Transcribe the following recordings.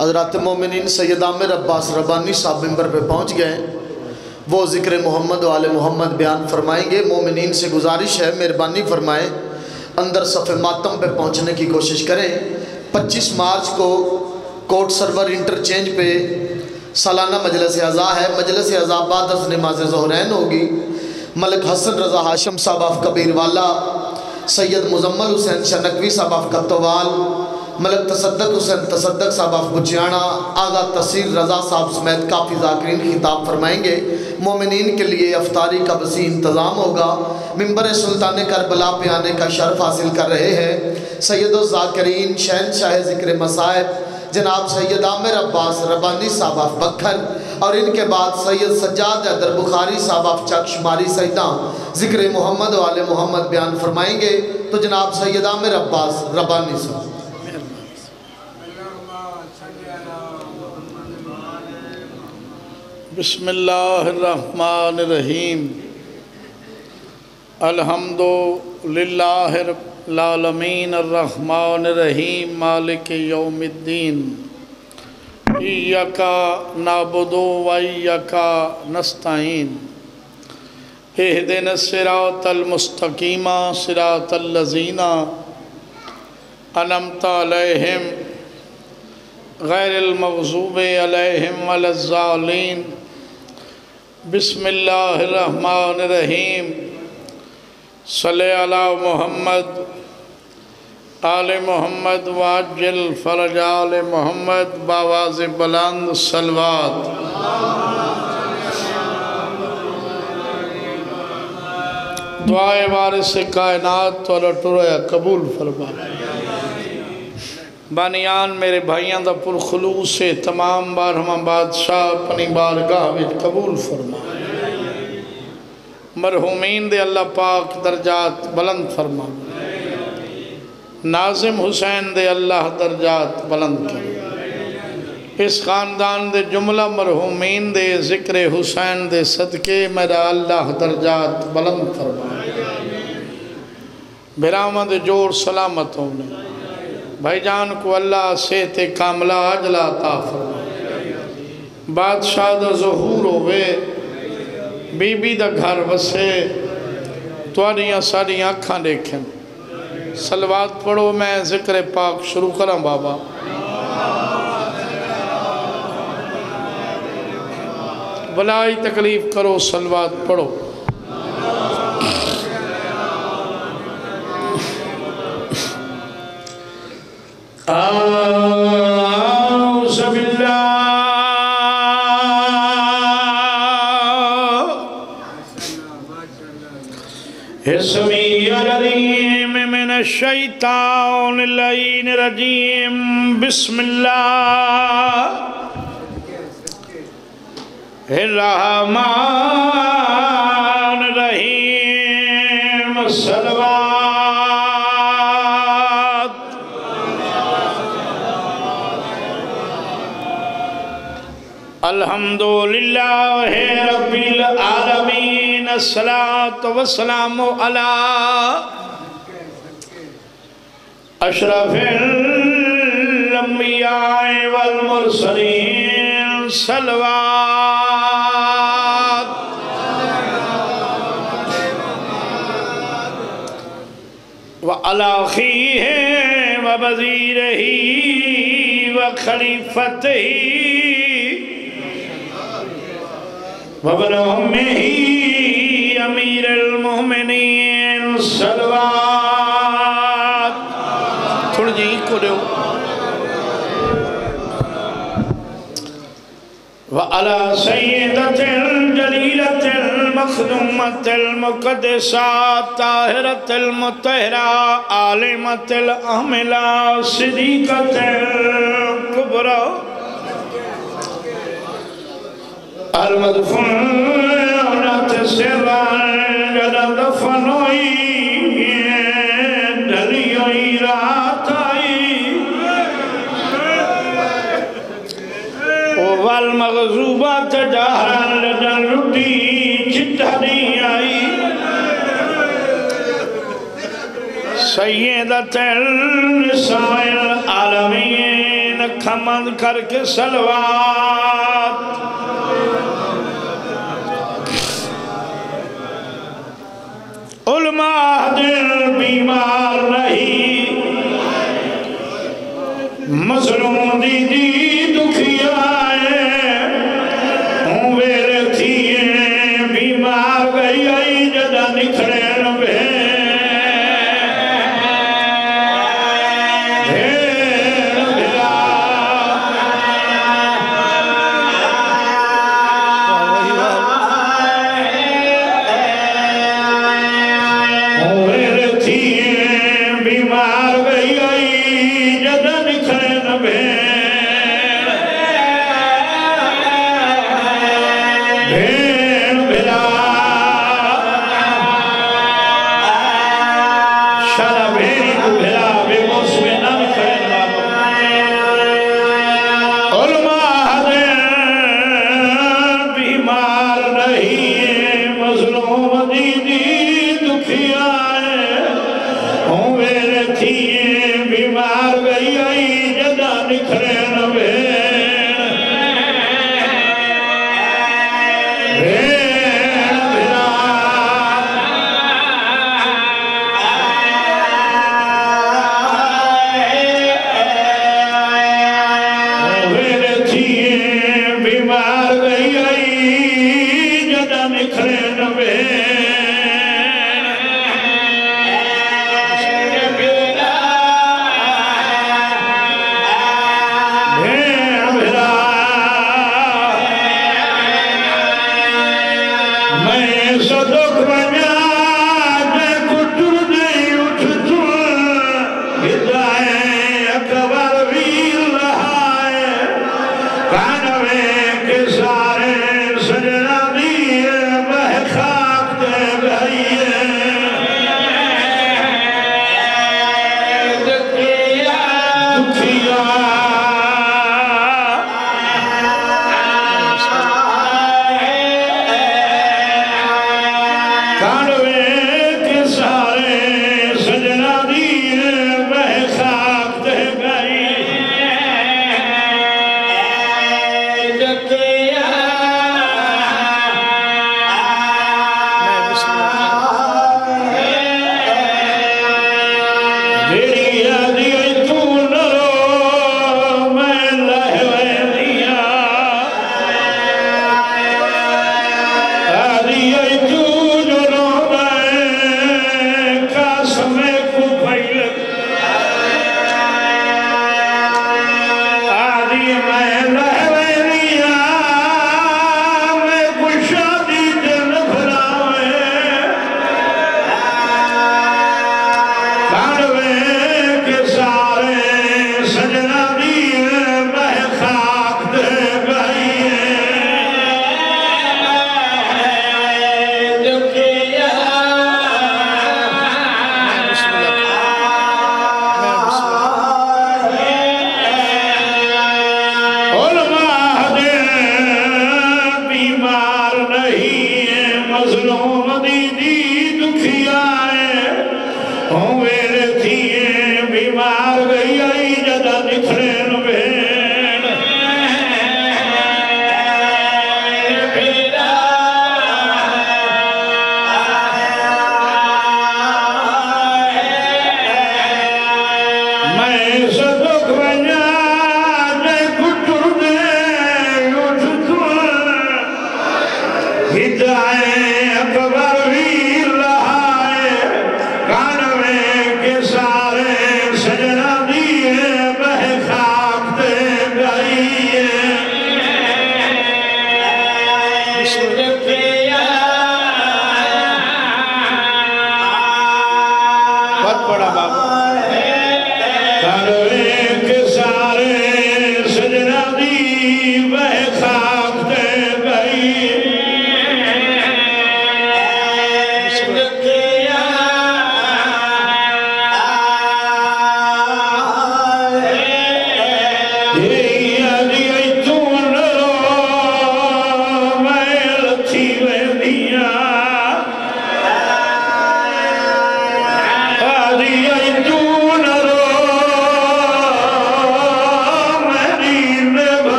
हज़रत मोमिनीन सैयद आमिर अब्बास रब्बानी साहब मिंबर पे पहुँच गए। वो ज़िक्र मोहम्मद वाले मोहम्मद बयान फरमाएंगे। मोमिनीन से गुजारिश है मेहरबानी फरमाएँ अंदर सफ़े मातम पे पहुँचने की कोशिश करें। 25 मार्च को कोट सरवर इंटरचेंज पे सालाना मजलिस अज़ा है। मजलिस अज़ा बाद अज़ नमाज ज़ोहरैन होगी। मलिक हसन रज़ा हाशम साहब ऑफ कबीर वाला, सैयद मुजम्मल हुसैन शनकवी साहब ऑफ कत्तवाल, मलिक तसद्दक हुसैन तसद्दक साहब ऑफ बुचियाना, आगा तसीर रज़ा साहब समेत काफ़ी ज़ाकिरीन खिताब फरमाएंगे। मोमिनीन के लिए अफ्तारी का वसी इंतज़ाम होगा। मिंबर सुल्तान करबला पे आने का शर्फ हासिल कर रहे हैं सैयद ज़ाकिरीन शहनशाह ज़िक्र मसाइब जनाब सैयद आमिर अब्बास रब्बानी साहब ऑफ बखर, और इनके बाद सैयद सज्जाद हैदर बुखारी साहब ऑफ चकशुमारी सैदा ज़िक्र मोहम्मद वाले मोहम्मद बयान फरमाएंगे। तो जनाब सैयद आमिर अब्बास रब्बानी साहब। बिस्मिल्लाहिर्रहमानिर्रहीम। अल्हम्दुलिल्लाहि रब्बिल आलमीन अर्रहमानिर्रहीम मालिक यौमिद्दीन। इय्याका नअबुदु व इय्याका नस्तईन। इहदिनस सिरातल मुस्तकीम सिरातल लज़ीना अनअमता अलैहिम गैरिल मग़ज़ूबि अलैहिम वलज़्ज़ालीन। बिस्मिल्लाहिर्रहमानिर्रहीम। सल्ले अला मुहम्मद आले मोहम्मद वाजिल फ़रज आले मोहम्मद बावाज़ बुलंद सलवात। दुआए वारिस कायनात तोला टुरया कबूल फरमा। बानियान मेरे भाइयों का पुरखलूस से तमाम बारहमा बादशाह अपनी बारगाह में कबूल फरमा। मरहूमीन दे अल्लाह पाक दर्जात बुलंद फरमा। नाजिम हुसैन दे अल्लाह दर्जात बुलंद फरमा। इस ख़ानदान दे जुमला मरहूमीन दे ज़िक्र हुसैन दे सदके मेरा अल्लाह दर्जात बुलंद फरमा। बिरामा दे जोर सलामत होने भाईजान को अल्लाह सेहत कामला अजला अता फरमाए। बादशाह दा ज़हूर होवे, बीबी दा घर वसे, तुहाडियां साडियां अखां देखें। सलवात पढ़ो। मैं ज़िक्र पाक शुरू करा बाबा। बलाई तकलीफ करो सलवात पढ़ो। शैतानिर्रजीम बिस्मिल्लाहिर्रहमानिर्रहीम। सलवात। अल्हम्दुलिल्लाहि रब्बिल आलमीन। अस्सलातु वस्सलामु अला अशरफिल अंबिया वल मुरसलीन। सलवात। व अला अखीहि व वज़ीरिही व खलीफतिही व इब्न उम्मिही अमीरुल मोमिनीन। सलवात। थोड़ी जी को दो। व अला सय्यदतिल जलीलतिल मखदूमतिल मुक़द्दसात ताहिरतिल मुतहहरा आलिमतिल अहमिला सिद्दीक़तिल कुबरा अल मदफूनत सिर्रन दफनोई डलियोई रात आई वल मग़ज़ूबत जहरन लदन लुटी चिट्ठी आई सय्यदतुल निसाइल आलमीन अखा बंद करके सलवात। उलमा दिल बीमार नहीं, मजलूम दीदी दुखिया वेरे थी बीमार गई आई जदा निखरे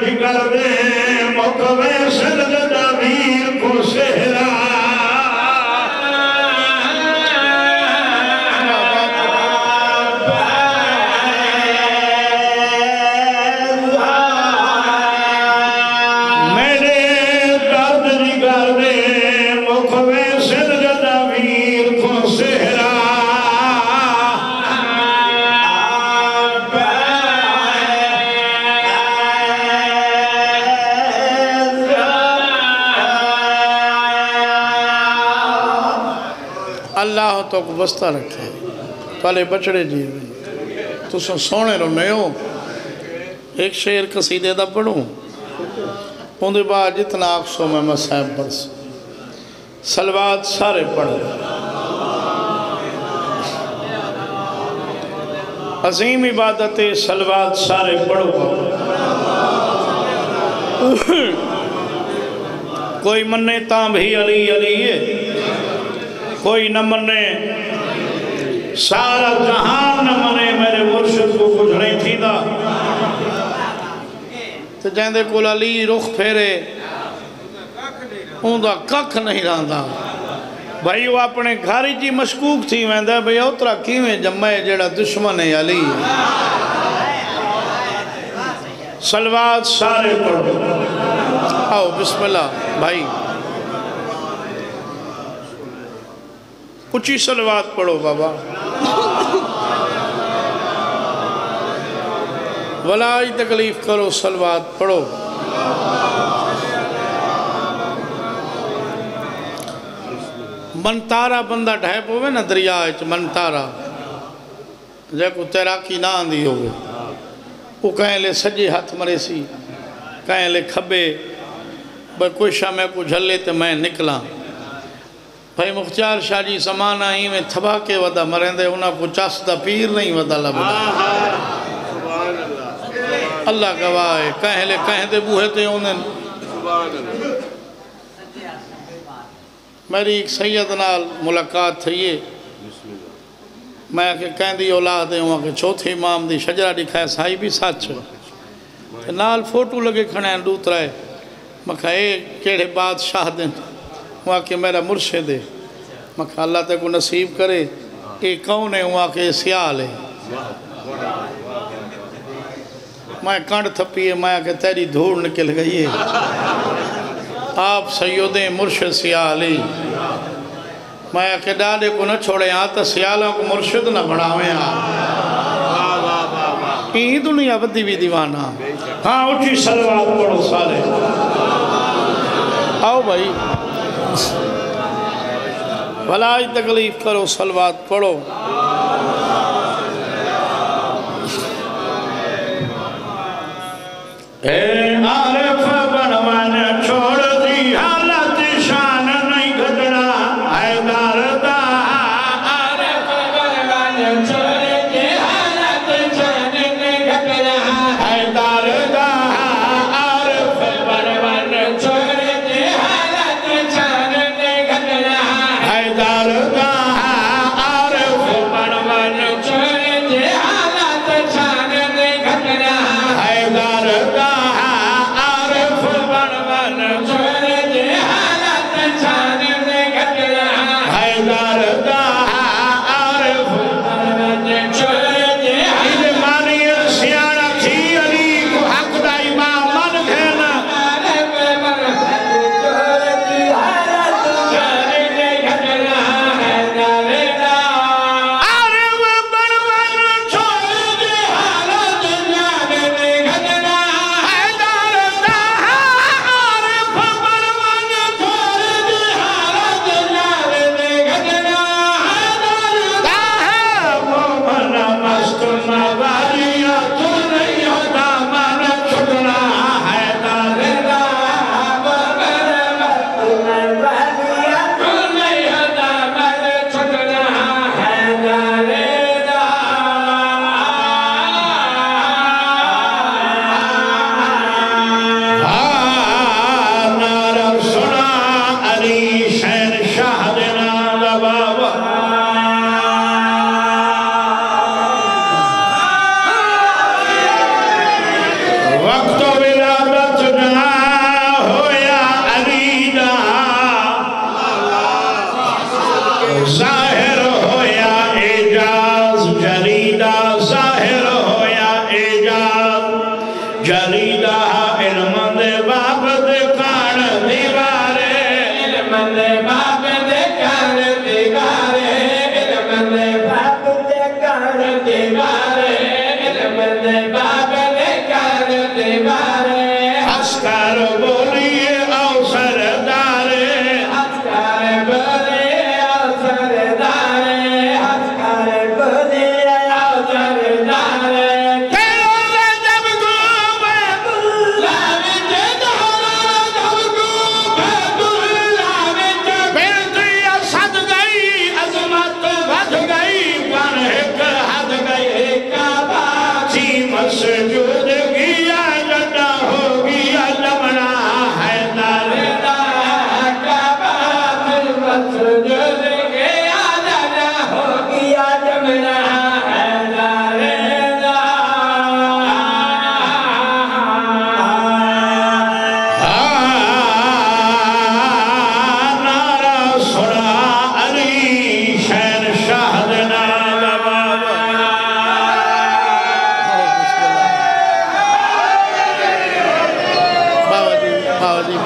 जिगर दे मुकवे सजदा वीर को सेहरा अल्लाह तो बस्ता रखे ताले बचड़े जी तुस सोने रोने हो। एक शेर कसीदे दा पढ़ूं उनके बाद जितना आखसो मैं मसाहब पढ़ सलवात सारे पढ़ो। अजीम इबादत सलवात सारे पढ़ो। कोई मन्ने ता भी अली अली है, कोई न मने सारा जहान न मने मेरे मुर्शिद को कुछ नहीं थी दा। तो जैंदे कोल अली रुख फेरे उनका कख नहीं रहा भाई। वो अपने घर ही मशकूक थी वेंदा भाई उतरा किवें जम्मे जेड़ा दुश्मन है अली। सलवात सारे पढ़ो। आओ बिस्मिल्लाह भाई ऊंची सलवात पढ़ो बाबा। वलाई तकलीफ करो सलवात पढ़ो। मनतारा बंदा ढह पवे ना दरिया मनतारा जैको तैराकी ना आंदी हो वो कहले सजे हाथ मरे सी कहले खबे भाई कोई शाम को झले तो मैं निकला। भाई मुख्तार शाह जी समाना ही में थबा के वदा मरेंदे उन्हें को चासदा पीर नहीं वदा लभदा। अल्लाह गवाह है कहले कहते बूहे ते उन्हें मेरी एक सैयद नाल मुलाकात थी है। मैं के कहती औलाद है वहाँ के चौथे इमाम दी शजरा दिखाए साई भी सच नाल फोटो लगे खड़े दूतरा है। मैं कहा केड़े बादशाह दिन वहाँ के मेरा मुर्शिद है। मैं कहा अल्लाह ते को नसीब करे। ये कौन है वहाँ के सियाल है। मैं कंड थपी है मैं के तेरी धूड़ निकल गई है। आप सैयदे मुर्शिद सियाली मैं के डाले को न छोड़े यहाँ तो सियालों को मुर्शिद न बढ़ावे। यही दुनिया बदी भी दीवाना। हाँ उठी सलवात पढ़ो सारे। आओ भाई भलाई तकलीफ करो सलवात पढ़ो। आरिफ बनवाने छोड़ दी हालत शान नहीं घटना हैदर दा। आरिफ बनवाने छोड़ दी हालत शान नहीं घटना हैदर दा। आरिफ बनवाने छोड़ दी हालत शान नहीं घटना हैदर दा। आरिफ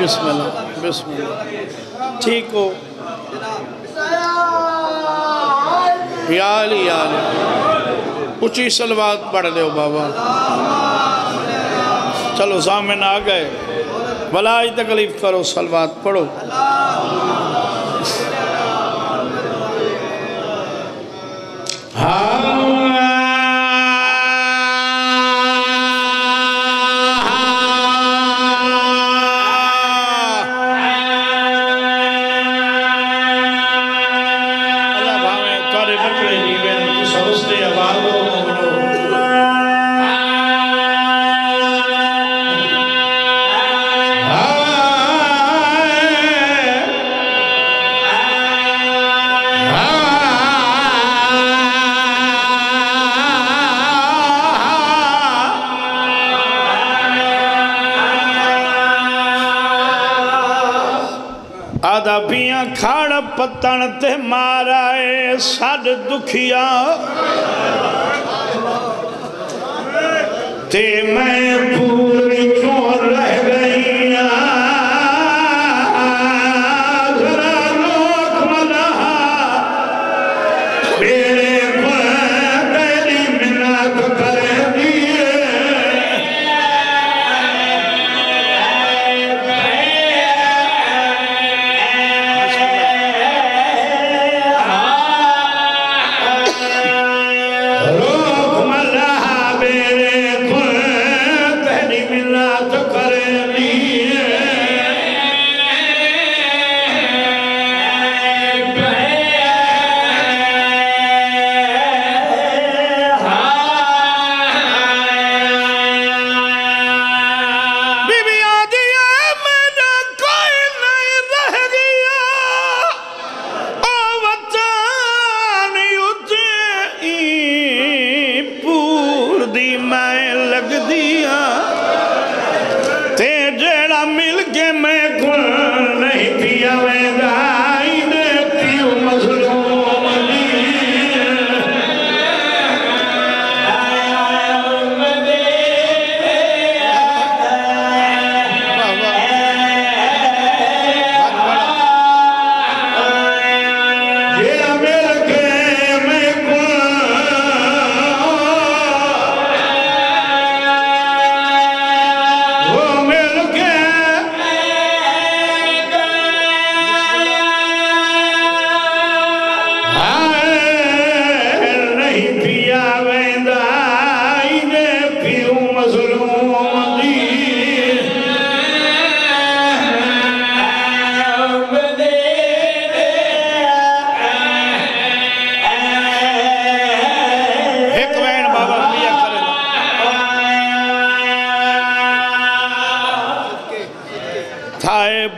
बिस्मिल्लाह बिस्मिल्लाह। ठीक हो याली याली ऊँची सलवात पढ़ लो बाबा। चलो सामने आ गए, भलाई तकलीफ करो, सलवात पढ़ो। आदा पिया खाड़ पत्तन ते माराए साड दुखिया ते मैं पूरी क्यों रह गई जरा रोक मना मेरे को तेरी मिन्नत कर दिए।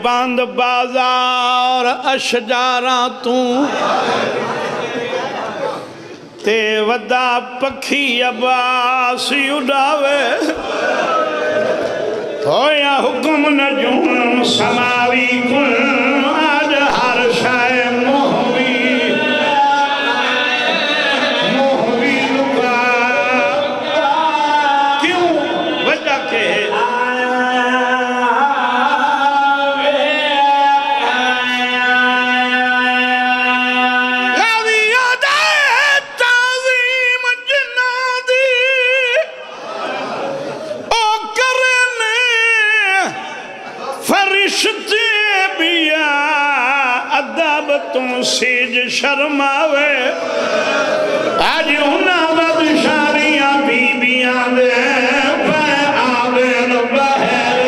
बंद बाजार अशजारा तू ते वदा पखी अब्बास उड़ावे होया हुक्म नजूम समावी कुल आज हर शाय मोहवी मोहवी लुका क्यों वजह के सेज शर्मावे आज उन्ना बदशारियां बीबियां दे आवे न बहर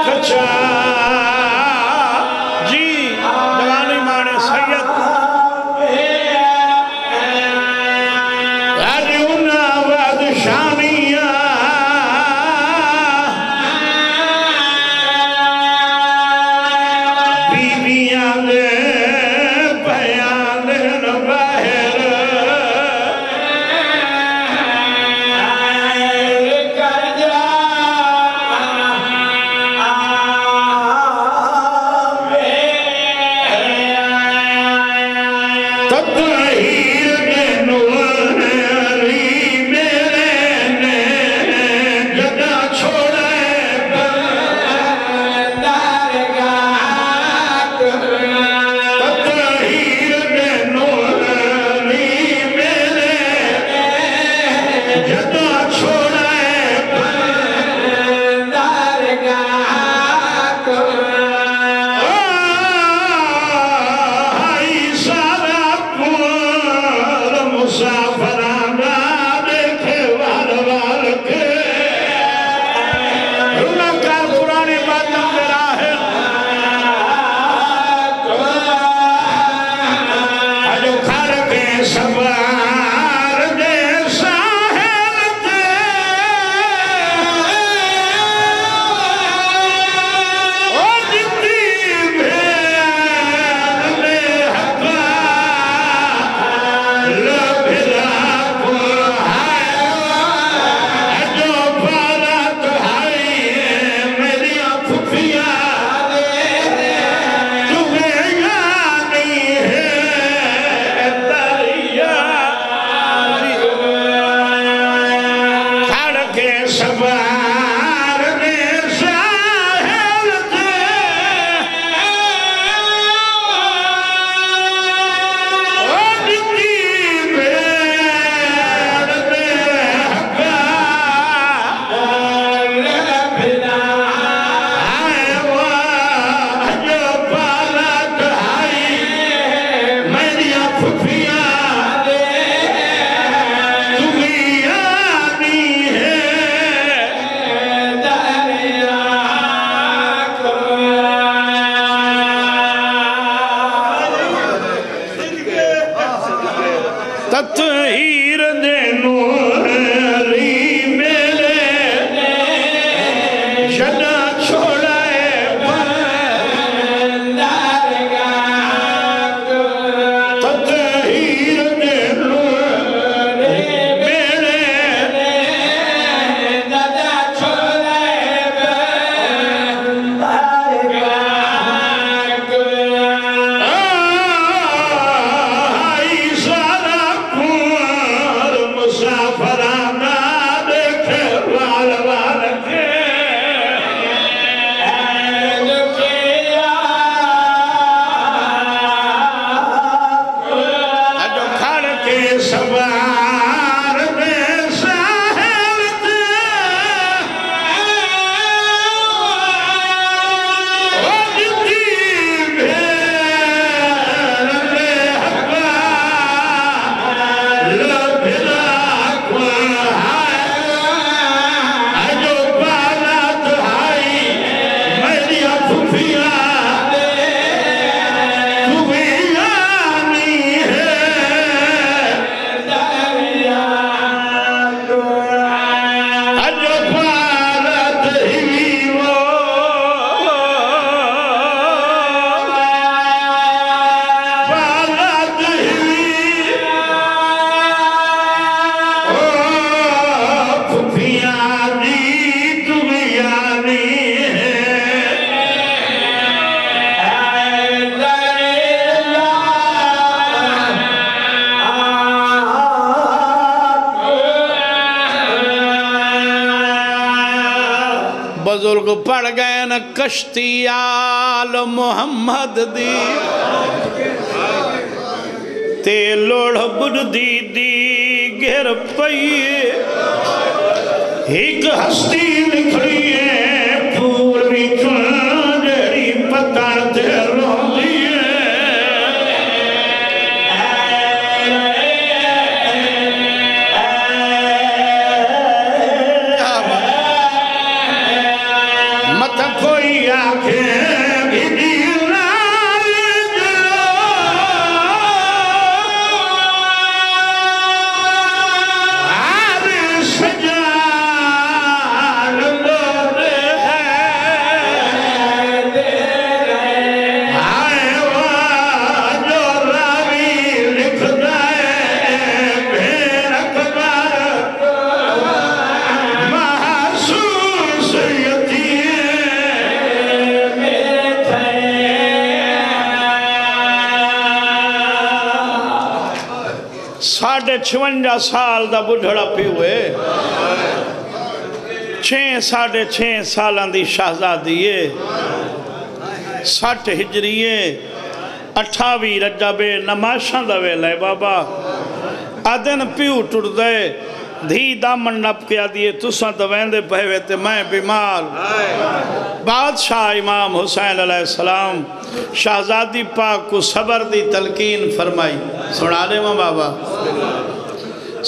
कच्चा जी जवानी माने सैयद आज उन्ना बदशारियां ततहीर दे नूरी मेरे जदा छोड़ाए ततहीर दे नूरी मेरे जदा छोड़ाए मुसाफराना देखे वाल वाल के जो खड़ के सवार में साहिल बुजुर्ग पड़ गए न कश्ती आल मोहम्मद दी ते लोड़ बुढ़दी दी गिर पई एक हस्ती निकली है पूरी जेड़ी पता ते रोंदी मत कोई आखे साढ़े 56 साल का बुढ़ड़ा पिओ 6.5 साल की शहजादी है 60 हिजरीए 28 रजबे नमाशा का वेला है बाबा आदन पिओ टुटद धी दामन नप के आदि तुसा तो वहदे पे तो मैं बीमार बादशाह इमाम हुसैन अलैहिस्सलाम शहजादी पाक को सबर दी तलकीन फरमाई सुना दे बाबा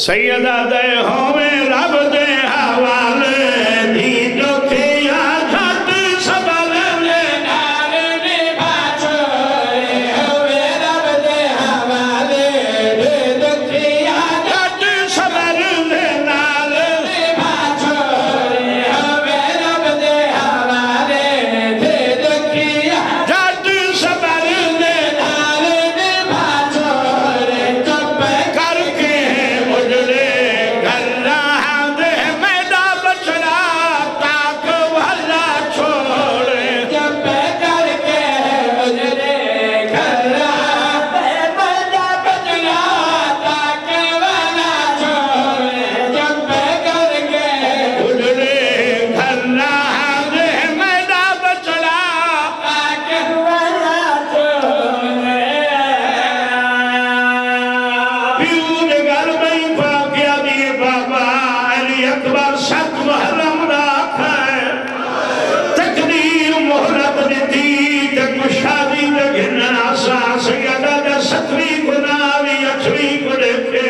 सैयदा दे होवे रब दे हवाले दी दुखिया घट सबर ले नाल ने बाचो होवे रब दे हवाले दी दुखिया घट सबर ले नाल ने बाचो होवे रब दे हवाले दी दुखिया घट सबर ले नाल ने बाचो चुप करके उजड़े घर दे मैदा बचड़ा ताक वाला छोड़े चुप करके उजड़े घर दे मैदा बचड़ा ताक वाला छोड़े चुप करके उजड़े घर दे मैदा बचड़ा ताक वाला छोड़े प्यूर घर में भाग्या दिए बाबा अली अकबर 7 मुहर्रम राख है तकदीर मोहरत दी तक शादी दे घना सा सैयदा दा 7वीं को नावी 8वीं को देखे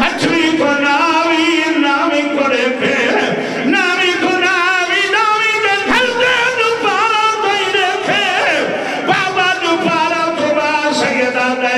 8वीं को नावी 9वीं को देखे 9वीं को नावी 9वीं दे घर दे दुपारा दे देखे बाबा दुपारा तो बा सैयदा दे